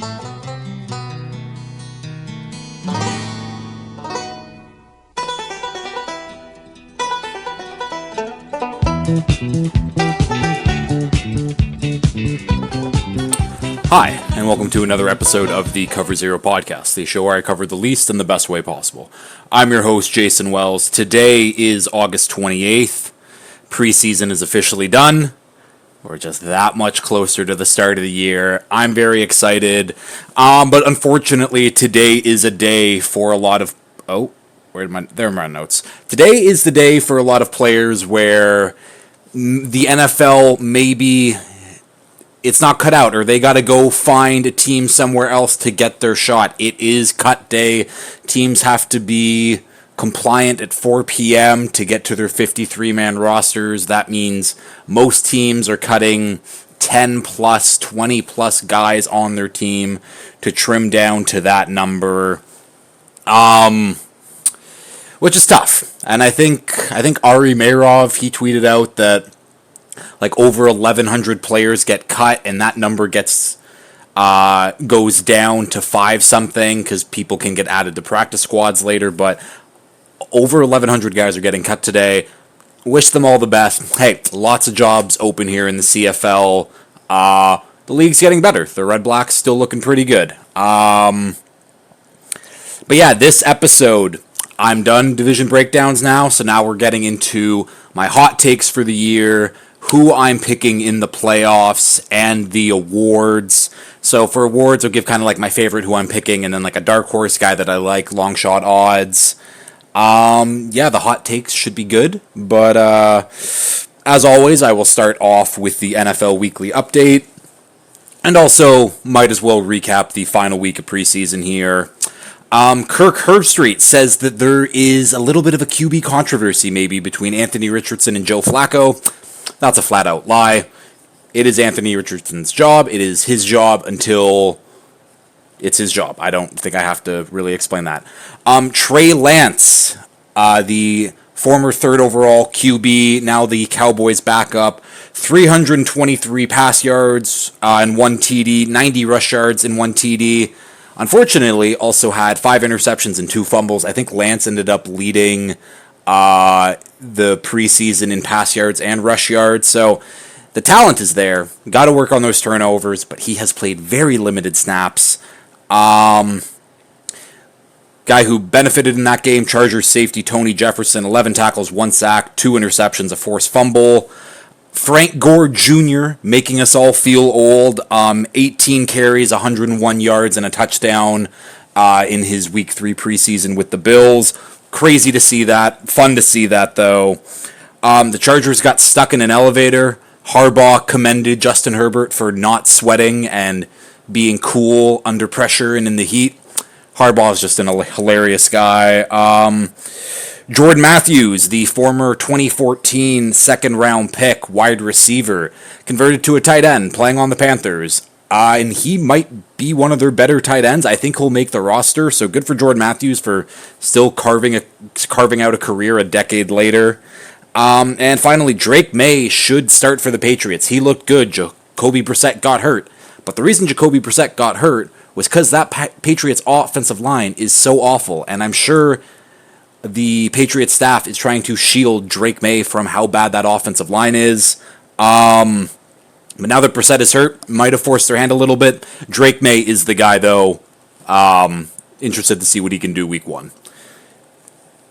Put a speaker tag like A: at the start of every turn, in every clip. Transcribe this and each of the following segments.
A: Hi, and welcome to another episode of the Cover Zero podcast, the show where I cover the least in the best way possible. I'm your host, Jason Wells. Today is August 28th. Preseason is officially done. We're just that much closer to the start of the year. I'm very excited, but unfortunately, today is a day for a lot of... there are my notes. Today is the day for a lot of players where the NFL maybe... it's not cut out, or they got to go find a team somewhere else to get their shot. It is cut day. Teams have to be compliant at 4 p.m. to get to their 53-man rosters. That means most teams are cutting 10-plus, 20-plus guys on their team to trim down to that number, which is tough. And I think Ari Meirov, he tweeted out that like over 1,100 players get cut, and that number goes down to 5 something because people can get added to practice squads later. But over 1,100 guys are getting cut today. Wish them all the best. Hey, lots of jobs open here in the CFL. The league's getting better. The Red Blacks still looking pretty good. But yeah, this episode, I'm done division breakdowns now. So now we're getting into my hot takes for the year, who I'm picking in the playoffs, and the awards. So for awards, I'll give kind of like my favorite, who I'm picking, and then like a dark horse guy that I like, long shot odds. Yeah, the hot takes should be good. But as always, I will start off with the NFL Weekly Update, and also might as well recap the final week of preseason here. Kirk Herbstreit says that there is a little bit of a QB controversy maybe between Anthony Richardson and Joe Flacco. That's a flat-out lie. It is Anthony Richardson's job. It is his job until it's his job. I don't think I have to really explain that. Trey Lance, the former third overall QB, now the Cowboys backup, 323 pass yards and 1 TD, 90 rush yards and 1 TD. Unfortunately, also had 5 interceptions and 2 fumbles. I think Lance ended up leading the preseason in pass yards and rush yards. So the talent is there. Got to work on those turnovers, but he has played very limited snaps. Guy who benefited in that game, Chargers safety Tony Jefferson, 11 tackles, 1 sack, 2 interceptions, a forced fumble. Frank Gore Jr. making us all feel old. 18 carries, 101 yards, and a touchdown in his Week 3 preseason with the Bills. Crazy to see that. Fun to see that, though. The Chargers got stuck in an elevator. Harbaugh commended Justin Herbert for not sweating and being cool under pressure and in the heat. Harbaugh is just a hilarious guy. Jordan Matthews, the former 2014 second-round pick wide receiver, converted to a tight end, playing on the Panthers. And he might be one of their better tight ends. I think he'll make the roster, so good for Jordan Matthews for still carving out a career a decade later. And finally, Drake May should start for the Patriots. He looked good. Jacoby Brissett got hurt. But the reason Jacoby Brissett got hurt was because that Patriots offensive line is so awful, and I'm sure the Patriots staff is trying to shield Drake May from how bad that offensive line is. But now that Brissett is hurt, might have forced their hand a little bit. Drake May is the guy, though. Interested to see what he can do Week 1.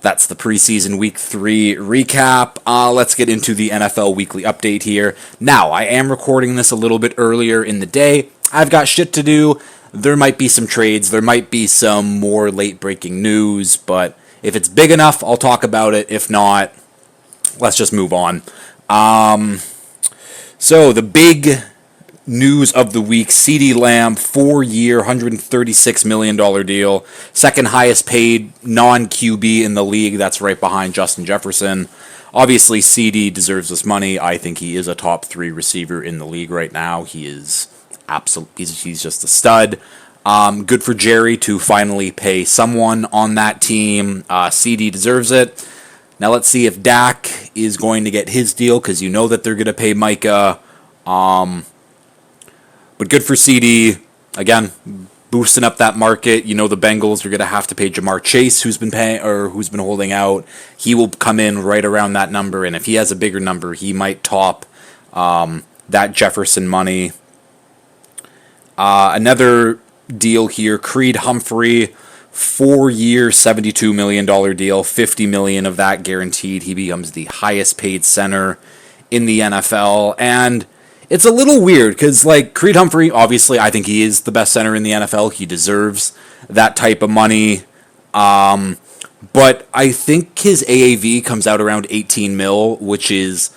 A: That's the preseason Week 3 recap. Let's get into the NFL Weekly Update here. Now, I am recording this a little bit earlier in the day. I've got shit to do. There might be some trades. There might be some more late-breaking news. But if it's big enough, I'll talk about it. If not, let's just move on. So, the big news of the week, CeeDee Lamb, 4-year, $136 million deal. Second highest paid non-QB in the league. That's right behind Justin Jefferson. Obviously, CeeDee deserves this money. I think he is a top 3 receiver in the league right now. He is he's just a stud. Good for Jerry to finally pay someone on that team. CeeDee deserves it. Now let's see if Dak is going to get his deal, because you know that they're going to pay Micah. But good for CeeDee. again, boosting up that market. You know the Bengals are going to have to pay Jamar Chase, who's been paying or who's been holding out. He will come in right around that number, and if he has a bigger number, he might top that Jefferson money. Another deal here, Creed Humphrey, 4-year, $72 million deal, $50 million of that guaranteed. He becomes the highest paid center in the NFL, and it's a little weird because, like, Creed Humphrey, obviously, I think he is the best center in the NFL. He deserves that type of money. But I think his AAV comes out around 18 mil, which is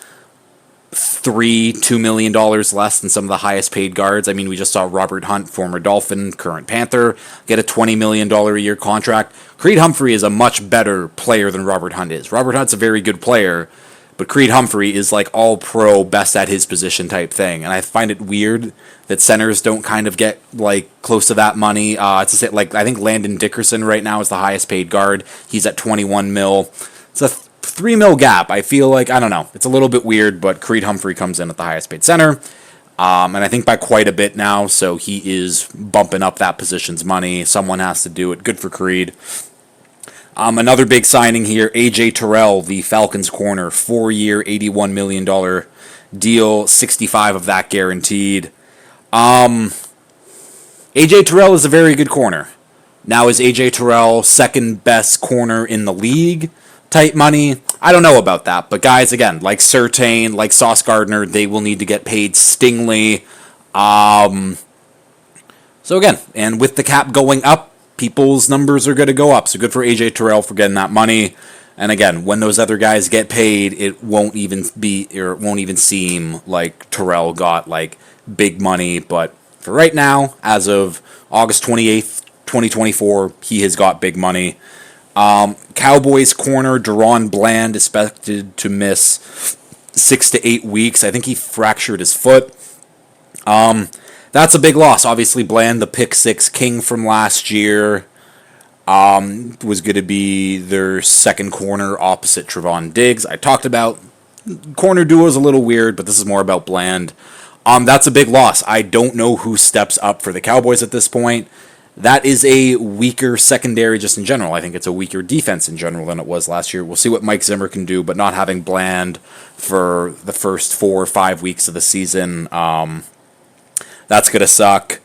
A: $2 million less than some of the highest paid guards. I mean, we just saw Robert Hunt, former Dolphin, current Panther, get a $20 million a year contract. Creed Humphrey is a much better player than Robert Hunt is. Robert Hunt's a very good player, but Creed Humphrey is like all pro, best at his position type thing. And I find it weird that centers don't kind of get like close to that money. It's like I think Landon Dickerson right now is the highest paid guard. He's at 21 mil. It's a $3 mil gap. I feel like, I don't know, it's a little bit weird, but Creed Humphrey comes in at the highest paid center. And I think by quite a bit now, so he is bumping up that position's money. Someone has to do it. Good for Creed. Another big signing here, AJ Terrell, the Falcons corner, 4-year, $81 million deal, 65 of that guaranteed. AJ Terrell is a very good corner. Now, is AJ Terrell second best corner in the league type money? I don't know about that. But guys, again, like Surtain, like Sauce Gardner, they will need to get paid stingly. So again, and with the cap going up, people's numbers are going to go up. So good for AJ Terrell for getting that money. And again, when those other guys get paid, it won't even seem like Terrell got like big money. But for right now, as of August 28th, 2024, he has got big money. Cowboys corner Deron Bland expected to miss 6 to 8 weeks. I think he fractured his foot. That's a big loss. Obviously, Bland, the pick six king from last year, was going to be their second corner opposite Trevon Diggs. I talked about corner duo is a little weird, but this is more about Bland. That's a big loss. I don't know who steps up for the Cowboys at this point. That is a weaker secondary just in general. I think it's a weaker defense in general than it was last year. We'll see what Mike Zimmer can do, but not having Bland for the first 4 or 5 weeks of the season, that's going to suck.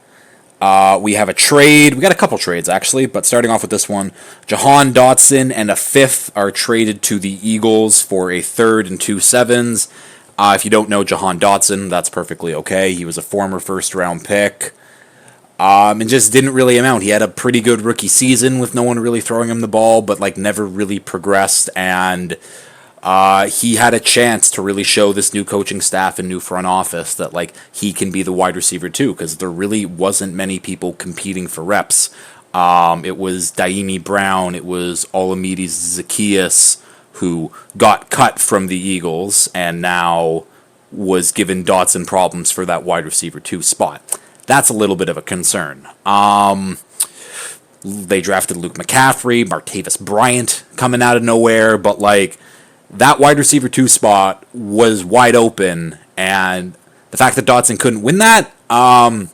A: We have a trade. We got a couple trades, actually, but starting off with this one. Jahan Dotson and a 5th are traded to the Eagles for a 3rd and 2 7s. If you don't know Jahan Dotson, that's perfectly okay. He was a former first-round pick. And just didn't really amount. He had a pretty good rookie season with no one really throwing him the ball, but like never really progressed, and he had a chance to really show this new coaching staff and new front office that like he can be the wide receiver too, because there really wasn't many people competing for reps. It was Daimi Brown, it was Olamide Zaccheaus, who got cut from the Eagles and now was given Dotson problems for that wide receiver 2 spot. That's a little bit of a concern. They drafted Luke McCaffrey, Martavis Bryant coming out of nowhere, but like that wide receiver 2 spot was wide open, and the fact that Dotson couldn't win that, a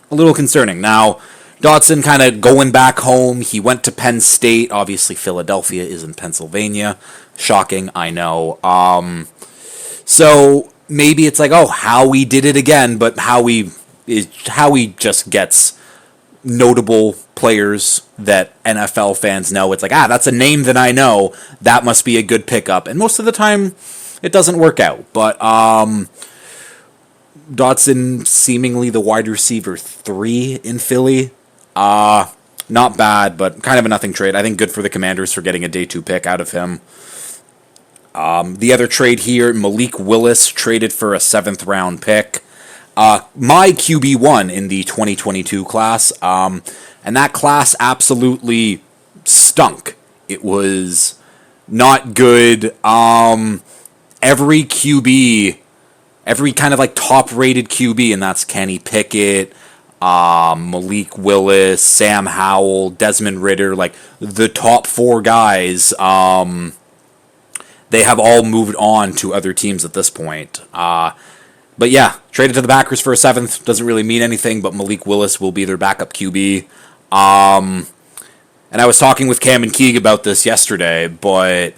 A: little concerning. Now, Dotson kind of going back home. He went to Penn State. Obviously, Philadelphia is in Pennsylvania. Shocking, I know. So maybe it's like, oh, Howie did it again, but Howie just gets notable players that NFL fans know. It's like, that's a name that I know. That must be a good pickup. And most of the time, it doesn't work out. But Dotson, seemingly the wide receiver 3 in Philly. Not bad, but kind of a nothing trade. I think good for the Commanders for getting a day 2 pick out of him. The other trade here, Malik Willis traded for a 7th round pick. My QB1 in the 2022 class, and that class absolutely stunk. It was not good. Every QB, every kind of like top-rated QB, and that's Kenny Pickett, Malik Willis, Sam Howell, Desmond Ridder, like the top 4 guys, they have all moved on to other teams at this point. But yeah, traded to the Packers for a seventh. Doesn't really mean anything, but Malik Willis will be their backup QB. And I was talking with Cam and Keeg about this yesterday, but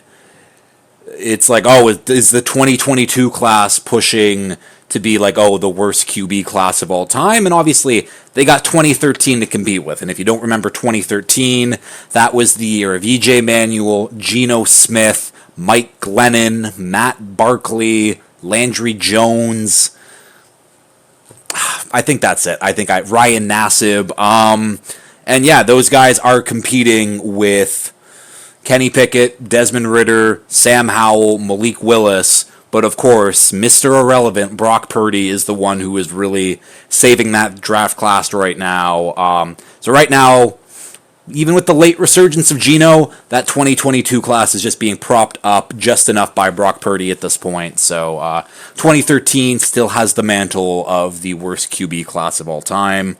A: it's like, oh, is the 2022 class pushing to be like, oh, the worst QB class of all time? And obviously, they got 2013 to compete with. And if you don't remember 2013, that was the year of EJ Manuel, Geno Smith, Mike Glennon, Matt Barkley, Landry Jones. I think that's it. Ryan Nassib. And yeah, those guys are competing with Kenny Pickett, Desmond Ridder, Sam Howell, Malik Willis. But of course, Mr. Irrelevant, Brock Purdy, is the one who is really saving that draft class right now. So right now, even with the late resurgence of Geno, that 2022 class is just being propped up just enough by Brock Purdy at this point. So 2013 still has the mantle of the worst QB class of all time.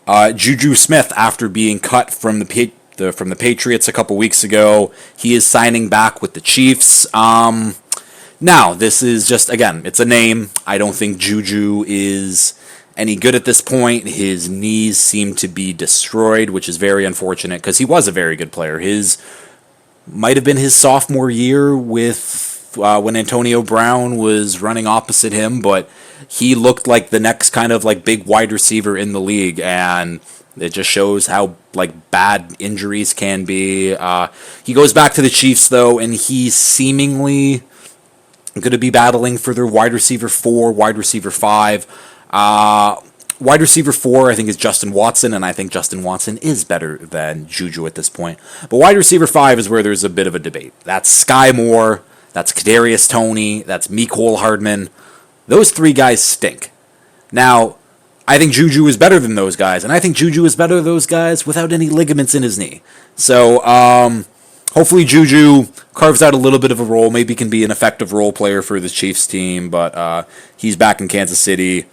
A: Juju Smith, after being cut from the Patriots a couple weeks ago, he is signing back with the Chiefs. Now, this is just, again, it's a name. I don't think Juju is any good at this point. His knees seem to be destroyed, which is very unfortunate because he was a very good player. His might have been his sophomore year with when Antonio Brown was running opposite him, but he looked like the next kind of like big wide receiver in the league, and it just shows how like bad injuries can be. He goes back to the Chiefs though, and he's seemingly going to be battling for their wide receiver 4, wide receiver 5. Wide receiver 4, I think, is Justin Watson, and I think Justin Watson is better than Juju at this point. But wide receiver 5 is where there's a bit of a debate. That's Sky Moore, that's Kadarius Toney, that's Mecole Hardman. Those 3 guys stink. Now, I think Juju is better than those guys, and I think Juju is better than those guys without any ligaments in his knee. So, hopefully Juju carves out a little bit of a role, maybe can be an effective role player for the Chiefs team, but he's back in Kansas City.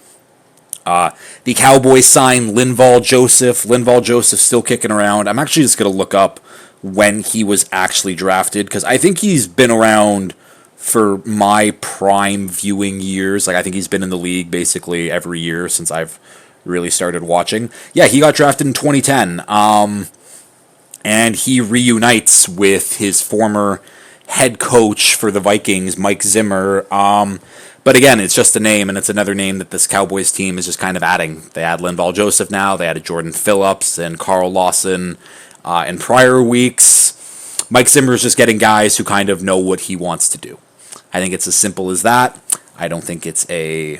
A: The Cowboys signed Linval Joseph. Linval Joseph still kicking around. I'm actually just going to look up when he was actually drafted, because I think he's been around for my prime viewing years. Like, I think he's been in the league basically every year since I've really started watching. Yeah, he got drafted in 2010. And he reunites with his former head coach for the Vikings, Mike Zimmer. But again, it's just a name, and it's another name that this Cowboys team is just kind of adding. They add Linval Joseph now. They added Jordan Phillips and Carl Lawson in prior weeks. Mike Zimmer is just getting guys who kind of know what he wants to do. I think it's as simple as that. I don't think it's a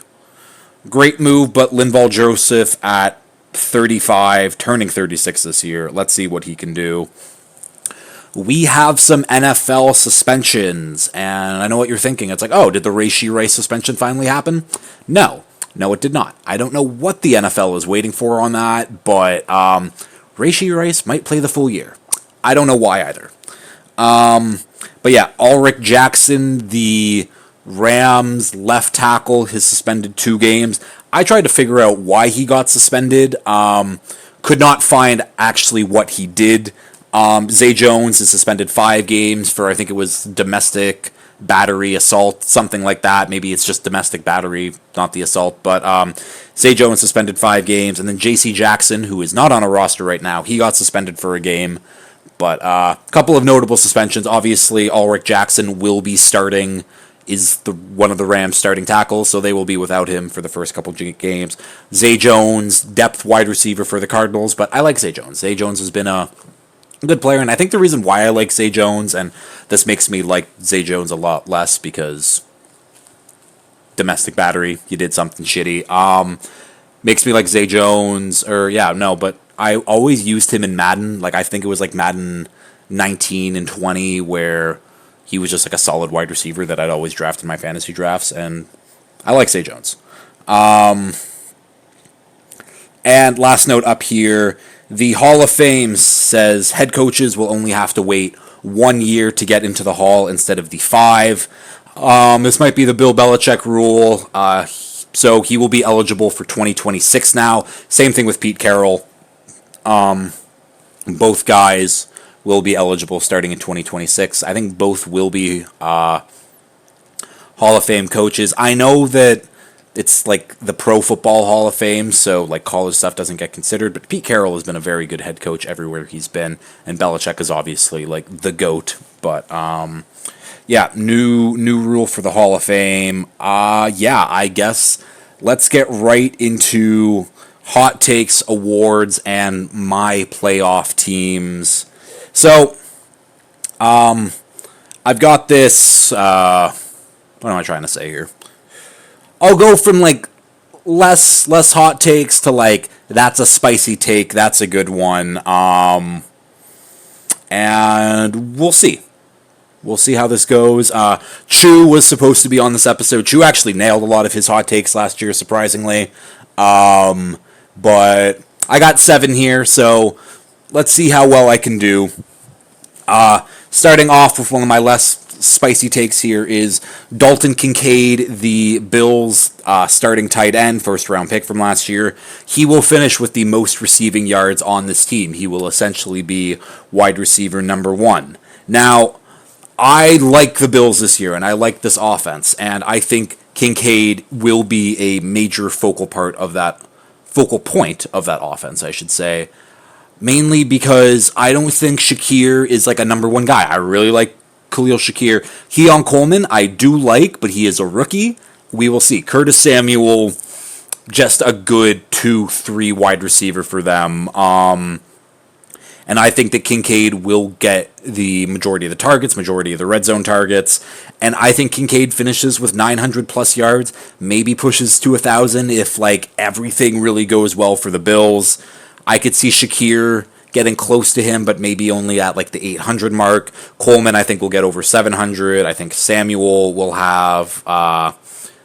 A: great move, but Linval Joseph at 35, turning 36 this year. Let's see what he can do. We have some NFL suspensions, and I know what you're thinking. It's like, oh, did the Rashee Rice suspension finally happen? No, it did not. I don't know what the NFL is waiting for on that, but Rashee Rice might play the full year. I don't know why either. But yeah, Ulrich Jackson, the Rams left tackle, has suspended 2 games. I tried to figure out why he got suspended. Could not find actually what he did. Zay Jones is suspended 5 games for, I think it was domestic battery, assault, something like that. Maybe it's just domestic battery, not the assault. But Zay Jones suspended 5 games. And then J.C. Jackson, who is not on a roster right now, he got suspended for a game. But a couple of notable suspensions. Obviously, Ulrich Jackson will be starting, is one of the Rams' starting tackles, so they will be without him for the first couple games. Zay Jones, depth wide receiver for the Cardinals, but I like Zay Jones. Zay Jones has been a good player, and I think the reason why I like Zay Jones, and this makes me like Zay Jones a lot less because domestic battery, you did something shitty, makes me like Zay Jones, but I always used him in Madden. Like, I think it was like Madden 19 and 20 where he was just like a solid wide receiver that I'd always draft in my fantasy drafts, and I like Zay Jones. And last note up here, the Hall of Fame says head coaches will only have to wait 1 year to get into the Hall instead of the 5. This might be the Bill Belichick rule, so he will be eligible for 2026 now. Same thing with Pete Carroll. Both guys will be eligible starting in 2026. I think both will be Hall Hall of Fame coaches. I know that it's like the Pro Football Hall of Fame, so like college stuff doesn't get considered. But Pete Carroll has been a very good head coach everywhere he's been, and Belichick is obviously like the GOAT. But yeah, new rule for the Hall of Fame. Yeah, I guess let's get right into hot takes, awards, and my playoff teams. So, I've got this. What am I trying to say here? I'll go from like less hot takes to like that's a spicy take, that's a good one. And we'll see. We'll see how this goes. Chu was supposed to be on this episode. Chu actually nailed a lot of his hot takes last year, surprisingly. But I got 7 here, so let's see how well I can do. Starting off with one of my less spicy takes here is Dalton Kincaid, the Bills' starting tight end, first-round pick from last year. He will finish with the most receiving yards on this team. He will essentially be wide receiver number 1. Now, I like the Bills this year, and I like this offense, and I think Kincaid will be a major focal point of that offense, I should say. Mainly because I don't think Shakir is like a number 1 guy. I really like Khalil Shakir. Keon Coleman, I do like, but he is a rookie. We will see. Curtis Samuel, just a good 2-3 wide receiver for them. And I think that Kincaid will get the majority of the targets, majority of the red zone targets. And I think Kincaid finishes with 900 plus yards, maybe pushes to 1,000 if like everything really goes well for the Bills. I could see Shakir getting close to him, but maybe only at like the 800 mark. Coleman, I think, will get over 700. I think Samuel will have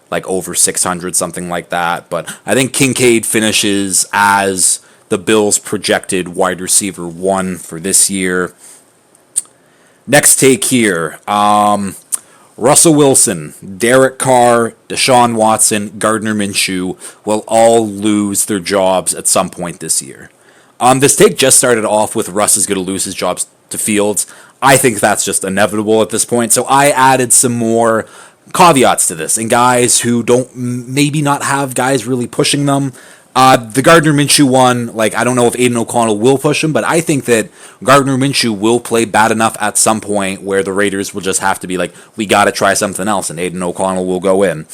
A: like over 600, something like that. But I think Kincaid finishes as the Bills' projected wide receiver 1 for this year. Next take here. Russell Wilson, Derek Carr, Deshaun Watson, Gardner Minshew will all lose their jobs at some point this year. This take just started off with Russ is going to lose his jobs to Fields. I think that's just inevitable at this point. So I added some more caveats to this and guys who don't maybe not have guys really pushing them. The Gardner Minshew one, like, I don't know if Aiden O'Connell will push him, but I think that Gardner Minshew will play bad enough at some point where the Raiders will just have to be like, we got to try something else, and Aiden O'Connell will go in.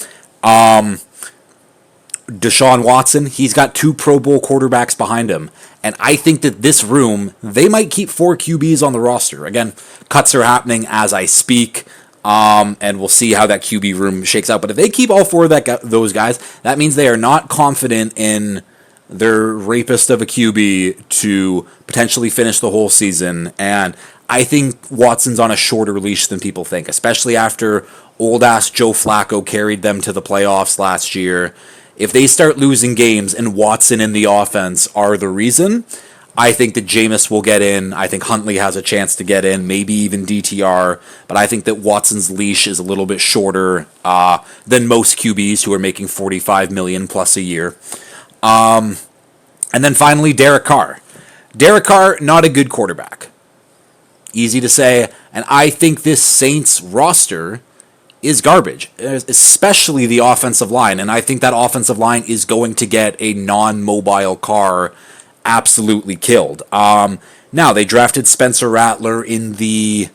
A: Deshaun Watson, he's got 2 Pro Bowl quarterbacks behind him, and I think that this room, they might keep 4 QBs on the roster. Again, cuts are happening as I speak. And we'll see how that QB room shakes out. But if they keep all 4 of those guys, that means they are not confident in their rapist of a QB to potentially finish the whole season. And I think Watson's on a shorter leash than people think, especially after old-ass Joe Flacco carried them to the playoffs last year. If they start losing games and Watson and the offense are the reason, I think that Jameis will get in. I think Huntley has a chance to get in, maybe even DTR. But I think that Watson's leash is a little bit shorter than most QBs who are making $45 million plus a year. And then finally, Derek Carr. Derek Carr, not a good quarterback. Easy to say. And I think this Saints roster is garbage, especially the offensive line. And I think that offensive line is going to get a non-mobile Carr absolutely killed. Now, they drafted Spencer Rattler in the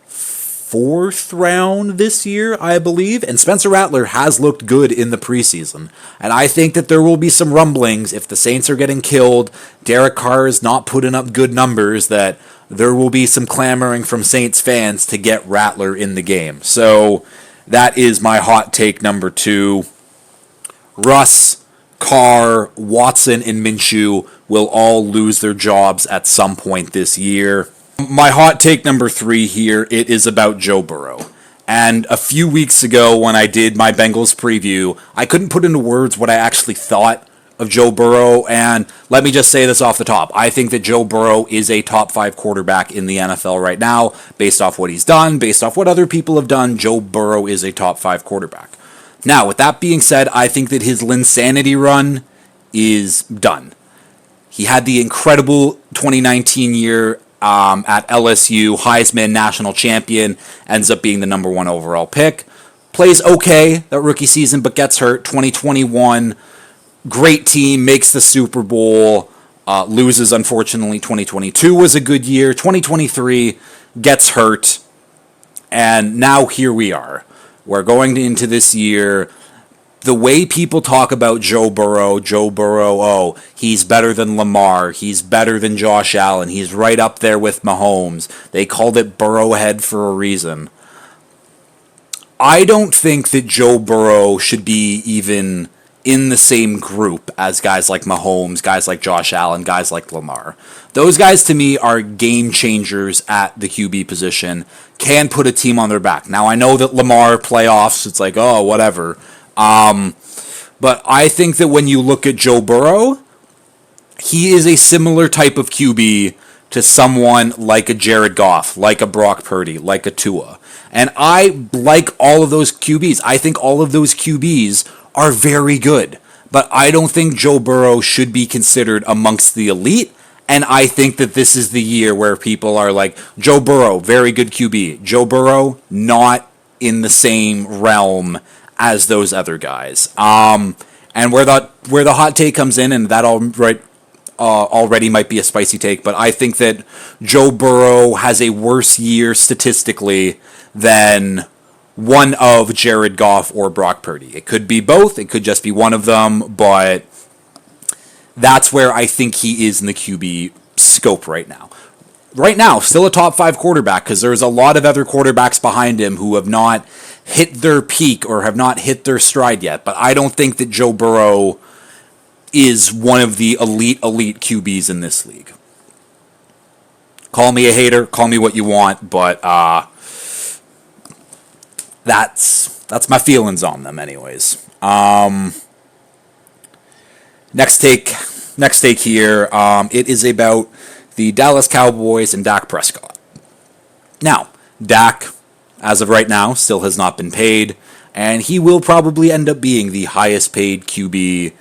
A: 4th round this year, I believe, and Spencer Rattler has looked good in the preseason. And I think that there will be some rumblings if the Saints are getting killed, Derek Carr is not putting up good numbers, that there will be some clamoring from Saints fans to get Rattler in the game. So that is my hot take number 2. Russ, Carr, Watson, and Minshew will all lose their jobs at some point this year. My hot take number 3 here, it is about Joe Burrow. And a few weeks ago when I did my Bengals preview, I couldn't put into words what I actually thought of Joe Burrow, and let me just say this off the top. I think that Joe Burrow is a top 5 quarterback in the NFL right now, based off what he's done, based off what other people have done. Joe Burrow is a top 5 quarterback. Now, with that being said, I think that his Linsanity run is done. He had the incredible 2019 year at LSU, Heisman, national champion, ends up being the number 1 overall pick. plays okay that rookie season, but gets hurt. 2021, great team, makes the Super Bowl, loses, unfortunately. 2022 was a good year. 2023 gets hurt, and now here we are. We're going into this year. The way people talk about Joe Burrow, oh, he's better than Lamar, he's better than Josh Allen, he's right up there with Mahomes. They called it Burrowhead for a reason. I don't think that Joe Burrow should be even in the same group as guys like Mahomes, guys like Josh Allen, guys like Lamar. Those guys, to me, are game changers at the QB position, can put a team on their back. Now, I know that Lamar playoffs, it's like, oh, whatever. But I think that when you look at Joe Burrow, he is a similar type of QB to someone like a Jared Goff, like a Brock Purdy, like a Tua. And I like all of those QBs. I think all of those QBs are very good. But I don't think Joe Burrow should be considered amongst the elite. And I think that this is the year where people are like, Joe Burrow, very good QB. Joe Burrow, not in the same realm as those other guys. And where the hot take comes in, and that already might be a spicy take, but I think that Joe Burrow has a worse year statistically than one of Jared Goff or Brock Purdy. It could be both. It could just be one of them, but that's where I think he is in the QB scope right now. Right now, still a top 5 quarterback, because there's a lot of other quarterbacks behind him who have not hit their peak or have not hit their stride yet. But I don't think that Joe Burrow is one of the elite QBs in this league. Call me a hater, call me what you want, but that's my feelings on them anyways. Next take here. It is about the Dallas Cowboys and Dak Prescott. Now, Dak, as of right now, still has not been paid, and he will probably end up being the highest paid QB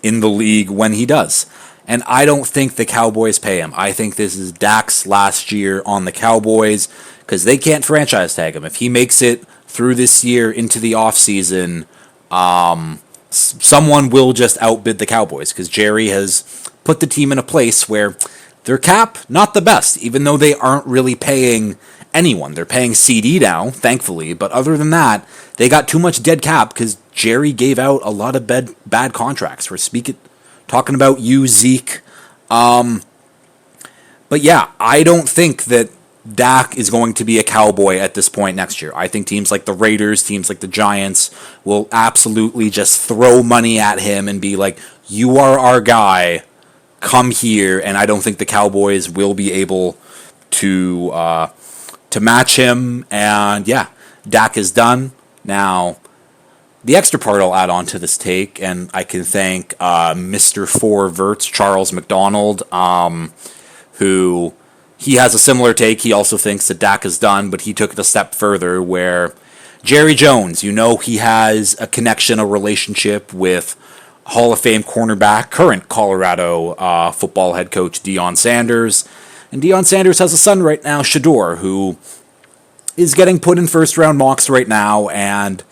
A: in the league when he does. And I don't think the Cowboys pay him. I think this is Dak's last year on the Cowboys because they can't franchise tag him. If he makes it through this year into the offseason, someone will just outbid the Cowboys because Jerry has put the team in a place where their cap, not the best, even though they aren't really paying anyone. They're paying CD now, thankfully, but other than that, they got too much dead cap because Jerry gave out a lot of bad contracts. We're talking about you, Zeke. But yeah, I don't think that Dak is going to be a Cowboy at this point next year. I think teams like the Raiders, teams like the Giants will absolutely just throw money at him and be like, you are our guy, come here, and I don't think the Cowboys will be able to match him, and yeah, Dak is done. Now, the extra part I'll add on to this take, and I can thank Mr. 4 Verts, Charles McDonald, who he has a similar take. He also thinks that Dak is done, but he took it a step further where Jerry Jones, he has a connection, a relationship with Hall of Fame cornerback, current Colorado football head coach Deion Sanders. And Deion Sanders has a son right now, Shedeur, who is getting put in first-round mocks right now, and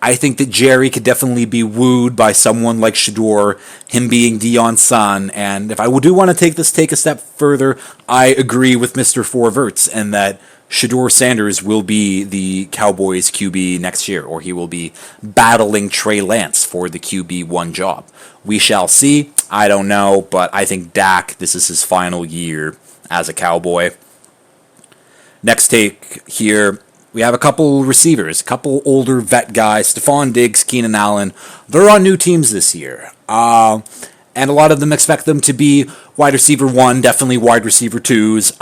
A: I think that Jerry could definitely be wooed by someone like Shedeur, him being Deion's son. And if I do want to take this take a step further, I agree with Mr. 4 Verts and that Shedeur Sanders will be the Cowboys QB next year, or he will be battling Trey Lance for the QB1 job. We shall see. I don't know, but I think Dak, this is his final year as a Cowboy. Next take here. We have a couple receivers, a couple older vet guys, Stephon Diggs, Keenan Allen. They're on new teams this year. And a lot of them expect them to be wide receiver 1, definitely wide receiver 2s.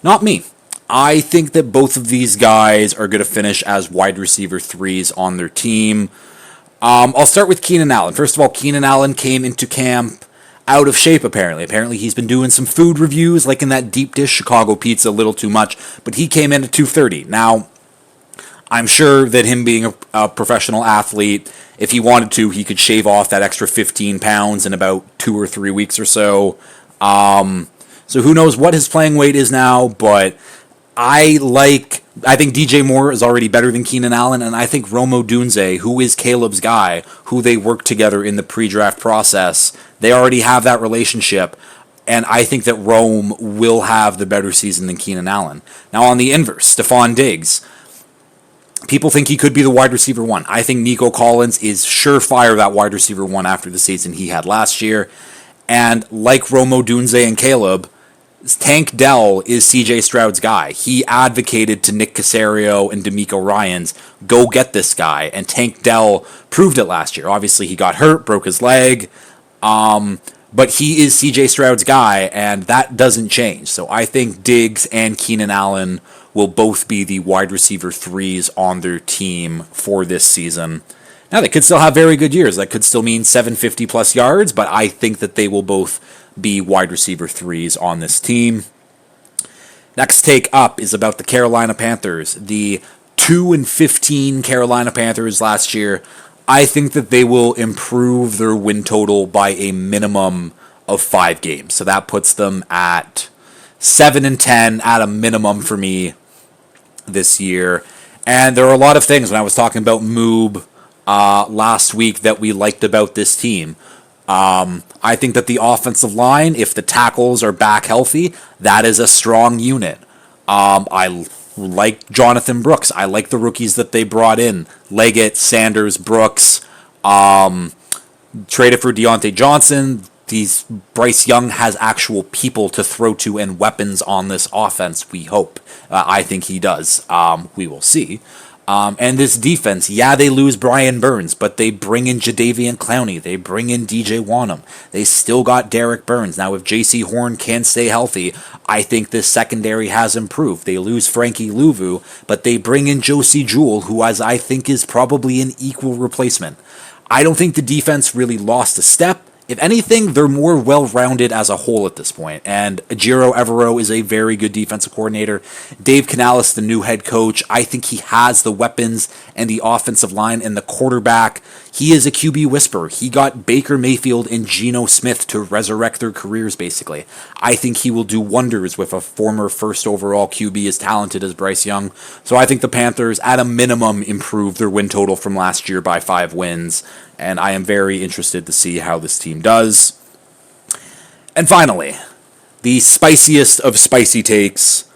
A: Not me. I think that both of these guys are going to finish as wide receiver 3s on their team. I'll start with Keenan Allen. First of all, Keenan Allen came into camp out of shape, apparently. Apparently, he's been doing some food reviews, like in that deep dish Chicago pizza, a little too much, but he came in at 230. Now, I'm sure that him being a professional athlete, if he wanted to, he could shave off that extra 15 pounds in about 2 or 3 weeks or so. So who knows what his playing weight is now, but I think DJ Moore is already better than Keenan Allen, and I think Rome Odunze, who is Caleb's guy, who they worked together in the pre-draft process, they already have that relationship, and I think that Rome will have the better season than Keenan Allen. Now, on the inverse, Stephon Diggs. People think he could be the wide receiver one. I think Nico Collins is surefire that wide receiver one after the season he had last year. And like Rome Odunze and Caleb, Tank Dell is CJ Stroud's guy. He advocated to Nick Caserio and DeMeco Ryans, go get this guy. And Tank Dell proved it last year. Obviously, he got hurt, broke his leg. But he is CJ Stroud's guy, and that doesn't change. So I think Diggs and Keenan Allen will both be the wide receiver threes on their team for this season. Now, they could still have very good years. That could still mean 750 plus yards, but I think that they will both be wide receiver threes on this team. Next take up is about the Carolina Panthers. The 2-15 Carolina Panthers last year. I think that they will improve their win total by a minimum of 5 games. So that puts them at 7-10 at a minimum for me this year. And there are a lot of things when I was talking about Moob last week that we liked about this team. I think that the offensive line, if the tackles are back healthy, that is a strong unit. I like Jonathan Brooks. I like the rookies that they brought in. Leggett, Sanders, Brooks. Traded for Deontay Johnson. Bryce Young has actual people to throw to and weapons on this offense, we hope. I think he does. We will see. And this defense, yeah, they lose Brian Burns, but they bring in Jadeveon Clowney. They bring in DJ Wanham. They still got Derek Burns. Now, if J.C. Horn can stay healthy, I think this secondary has improved. They lose Frankie Louvu, but they bring in Josie Jewell, who I think is probably an equal replacement. I don't think the defense really lost a step. If anything, they're more well-rounded as a whole at this point. And Ejiro Evero is a very good defensive coordinator. Dave Canales, the new head coach, I think he has the weapons and the offensive line and the quarterback. He is a QB whisperer. He got Baker Mayfield and Geno Smith to resurrect their careers, basically. I think he will do wonders with a former first overall QB as talented as Bryce Young. So I think the Panthers, at a minimum, improve their win total from last year by 5 wins. And I am very interested to see how this team does. And finally, the spiciest of spicy takes.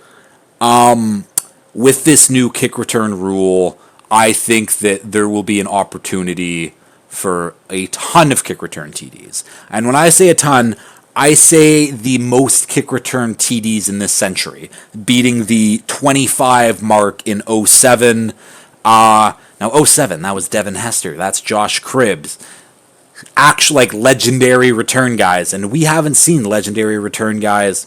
A: With this new kick return rule, I think that there will be an opportunity for a ton of kick return TDs. And when I say a ton, I say the most kick return TDs in this century, beating the 25 mark in 07. Now, 07, that was Devin Hester. That's Josh Cribbs. Actual, legendary return guys. And we haven't seen legendary return guys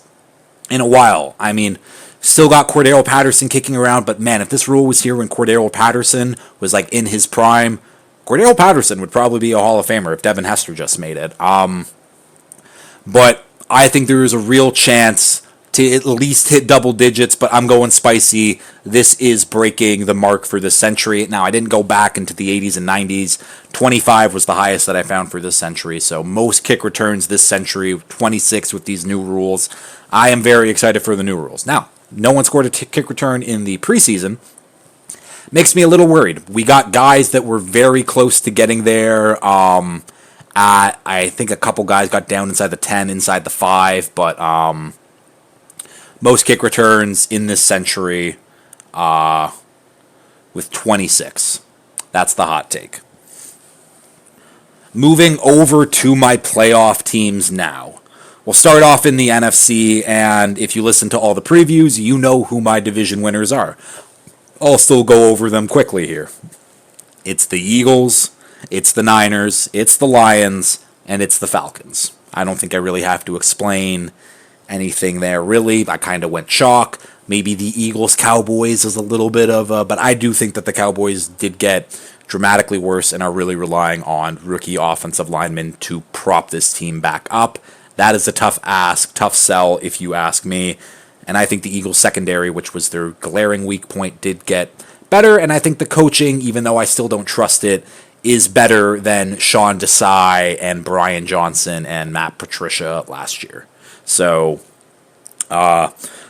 A: in a while. I mean, still got Cordero Patterson kicking around, but man, if this rule was here when Cordero Patterson was, in his prime, Cordero Patterson would probably be a Hall of Famer if Devin Hester just made it. But I think there is a real chance to at least hit double digits, but I'm going spicy. This is breaking the mark for this century. Now, I didn't go back into the 80s and 90s. 25 was the highest that I found for this century. So most kick returns this century, 26 with these new rules. I am very excited for the new rules. Now, no one scored a kick return in the preseason. Makes me a little worried. We got guys that were very close to getting there. I think a couple guys got down inside the 10, inside the 5, but most kick returns in this century with 26. That's the hot take. Moving over to my playoff teams now. We'll start off in the NFC, and if you listen to all the previews, you know who my division winners are. I'll still go over them quickly here. It's the Eagles, it's the Niners, it's the Lions, and it's the Falcons. I don't think I really have to explain anything there, really. I kind of went chalk. Maybe the Eagles-Cowboys is a little bit of a... But I do think that the Cowboys did get dramatically worse and are really relying on rookie offensive linemen to prop this team back up. That is a tough ask, tough sell, if you ask me. And I think the Eagles secondary, which was their glaring weak point, did get better. And I think the coaching, even though I still don't trust it, is better than Sean Desai and Brian Johnson and Matt Patricia last year. So,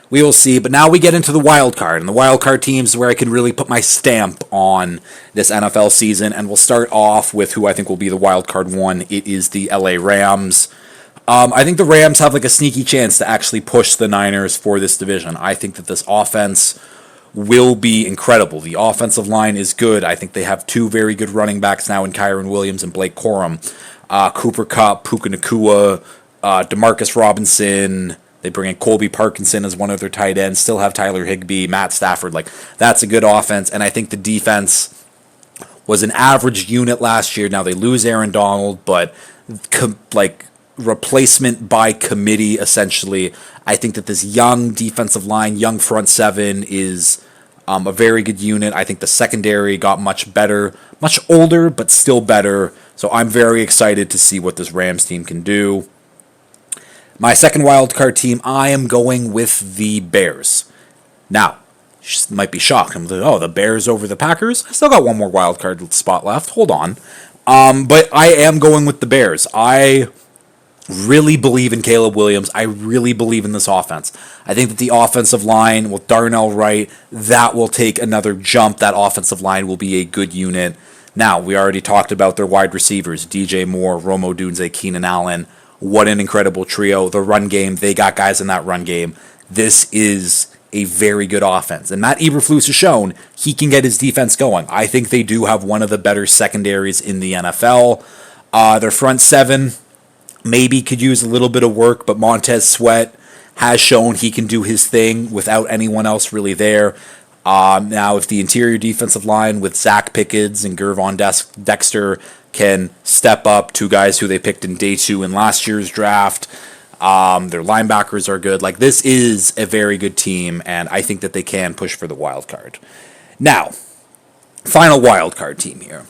A: We will see. But now we get into the wild card, and the wild card teams where I can really put my stamp on this NFL season. And we'll start off with who I think will be the wild card one. It is the LA Rams. I think the Rams have like a sneaky chance to actually push the Niners for this division. I think that this offense will be incredible. The offensive line is good. I think they have two very good running backs now in Kyron Williams and Blake Corum. Cooper Kupp, Puka Nacua, Demarcus Robinson. They bring in Colby Parkinson as one of their tight ends. Still have Tyler Higbee, Matt Stafford. Like, that's a good offense. And I think the defense was an average unit last year. Now they lose Aaron Donald, but replacement by committee, essentially. I think that this young defensive line, young front seven is a very good unit. I think the secondary got much better, much older, but still better. So I'm very excited to see what this Rams team can do. My second wildcard team, I am going with the Bears. Now, you might be shocked. I'm like, oh, the Bears over the Packers? I still got one more wildcard spot left. Hold on. But I am going with the Bears. I really believe in Caleb Williams. I really believe in this offense. I think that the offensive line with Darnell Wright, that will take another jump. That offensive line will be a good unit. Now, we already talked about their wide receivers, DJ Moore, Rome Odunze, Keenan Allen. What an incredible trio. The run game, they got guys in that run game. This is a very good offense. And Matt Eberflus has shown he can get his defense going. I think they do have one of the better secondaries in the NFL. Their front seven maybe could use a little bit of work, but Montez Sweat has shown he can do his thing without anyone else really there. Now, if the interior defensive line with Zach Pickens and Gervon Dexter can step up, two guys who they picked in day 2 in last year's draft, their linebackers are good. Like, this is a very good team, and I think that they can push for the wild card. Now, final wild card team here.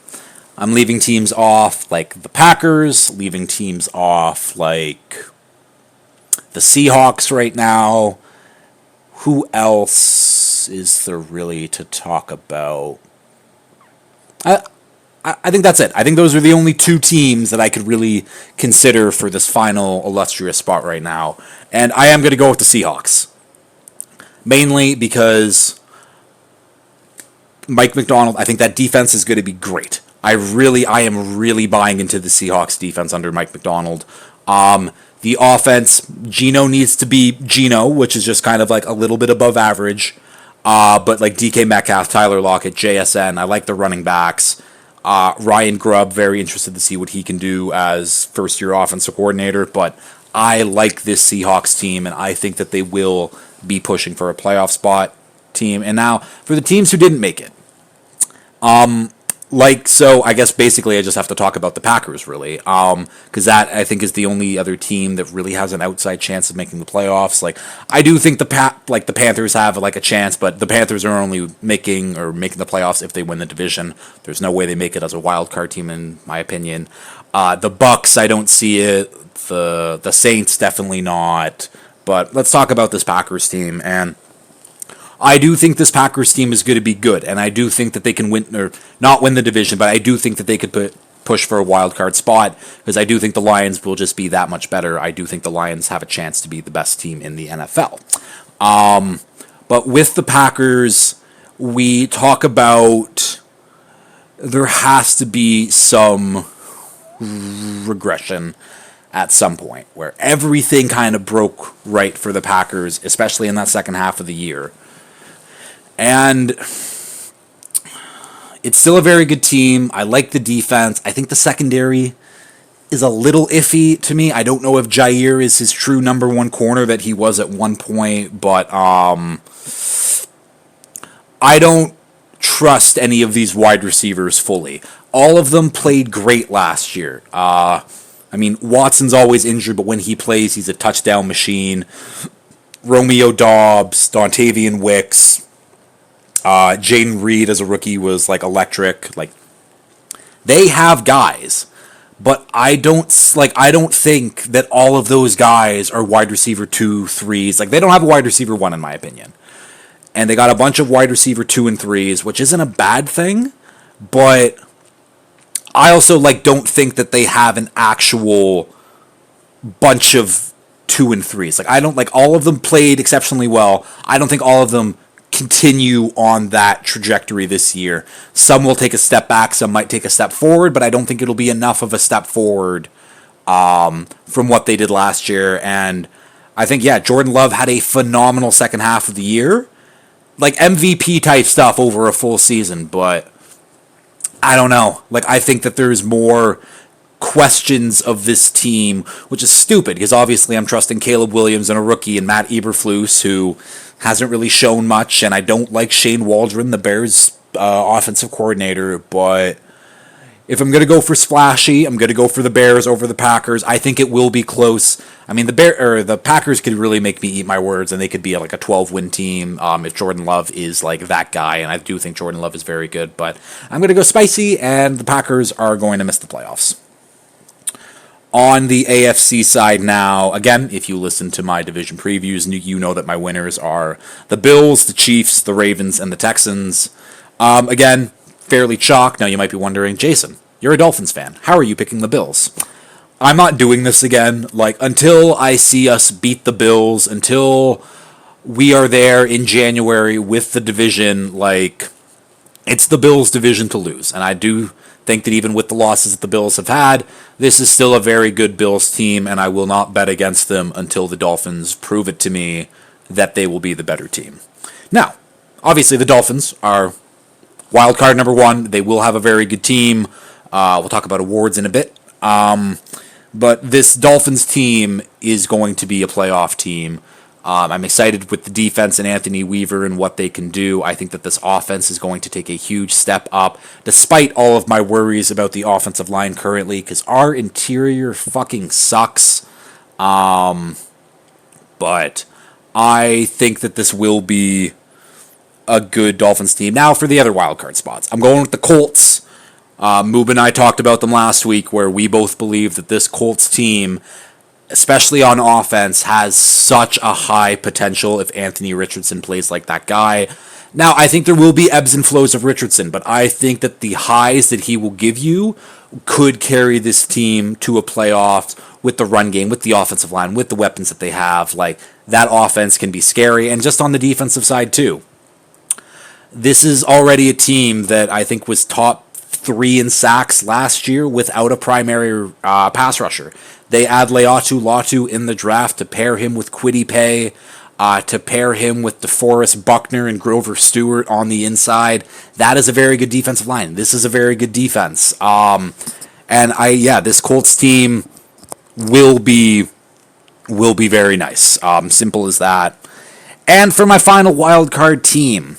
A: I'm leaving teams off like the Packers, leaving teams off like the Seahawks right now. Who else is there really to talk about? I think that's it. I think those are the only two teams that I could really consider for this final illustrious spot right now. And I am going to go with the Seahawks. Mainly because Mike Macdonald, I think that defense is going to be great. I am really buying into the Seahawks defense under Mike Macdonald. The offense, Geno needs to be Geno, which is just kind of like a little bit above average. But like DK Metcalf, Tyler Lockett, JSN, I like the running backs. Ryan Grubb, very interested to see what he can do as first-year offensive coordinator. But I like this Seahawks team, and I think that they will be pushing for a playoff spot team. And now, for the teams who didn't make it. So I guess basically I just have to talk about the Packers, really, because that, I think, is the only other team that really has an outside chance of making the playoffs. Like, I do think the Panthers have like a chance, but the Panthers are only making the playoffs if they win the division. There's no way they make it as a wild card team, in my opinion. The Bucks, I don't see it. The Saints, definitely not. But let's talk about this Packers team. And I do think this Packers team is going to be good, and I do think that they can win, or not win the division, but I do think that they could push for a wild card spot, because I do think the Lions will just be that much better. I do think the Lions have a chance to be the best team in the NFL. But with the Packers, we talk about there has to be some regression at some point, where everything kind of broke right for the Packers, especially in that second half of the year. And it's still a very good team. I like the defense. I think the secondary is a little iffy to me. I don't know if Jair is his true number one corner that he was at one point, but I don't trust any of these wide receivers fully. All of them played great last year. Watson's always injured, but when he plays, he's a touchdown machine. Romeo Doubs, Dontavian Wicks, Jaden Reed as a rookie was like electric. Like, they have guys, but I don't think that all of those guys are wide receiver 2, 3s. Like, they don't have a wide receiver 1 in my opinion. And they got a bunch of wide receiver 2 and 3s, which isn't a bad thing, but I also don't think that they have an actual bunch of 2 and 3s. Like I don't like all of them played exceptionally well. I don't think all of them continue on that trajectory this year. Some will take a step back, some might take a step forward, but I don't think it'll be enough of a step forward from what they did last year. And I think, yeah, Jordan Love had a phenomenal second half of the year. Like MVP type stuff over a full season, but I don't know. Like I think that there's more questions of this team, which is stupid because obviously I'm trusting Caleb Williams and a rookie and Matt Eberflus, who hasn't really shown much, and I don't like Shane Waldron, the Bears offensive coordinator, but if I'm going to go for splashy, I'm going to go for the Bears over the Packers. I think it will be close. I mean, the Packers could really make me eat my words, and they could be like a 12-win team if Jordan Love is like that guy, and I do think Jordan Love is very good, but I'm going to go spicy, and the Packers are going to miss the playoffs. On the AFC side now, again, if you listen to my division previews, you know that my winners are the Bills, the Chiefs, the Ravens, and the Texans. Again, fairly chalk. Now you might be wondering, Jason, you're a Dolphins fan. How are you picking the Bills? I'm not doing this again. Like, until I see us beat the Bills, until we are there in January with the division, like, it's the Bills' division to lose. And I do think that even with the losses that the Bills have had, this is still a very good Bills team, and I will not bet against them until the Dolphins prove it to me that they will be the better team. Now, obviously the Dolphins are wild card number one. They will have a very good team. We'll talk about awards in a bit. But this Dolphins team is going to be a playoff team. I'm excited with the defense and Anthony Weaver and what they can do. I think that this offense is going to take a huge step up, despite all of my worries about the offensive line currently, because our interior fucking sucks. But I think that this will be a good Dolphins team. Now for the other wildcard spots. I'm going with the Colts. Moob and I talked about them last week, where we both believe that this Colts team, especially on offense, has such a high potential if Anthony Richardson plays like that guy. Now, I think there will be ebbs and flows of Richardson, but I think that the highs that he will give you could carry this team to a playoff with the run game, with the offensive line, with the weapons that they have. Like, that offense can be scary, and just on the defensive side, too. This is already a team that I think was top 3 in sacks last year without a primary pass rusher. They add Leatu Latu in the draft to pair him with Kwity Paye, to pair him with DeForest Buckner and Grover Stewart on the inside. That is a very good defensive line. This is a very good defense. This Colts team will be very nice. Simple as that. And for my final wild card team,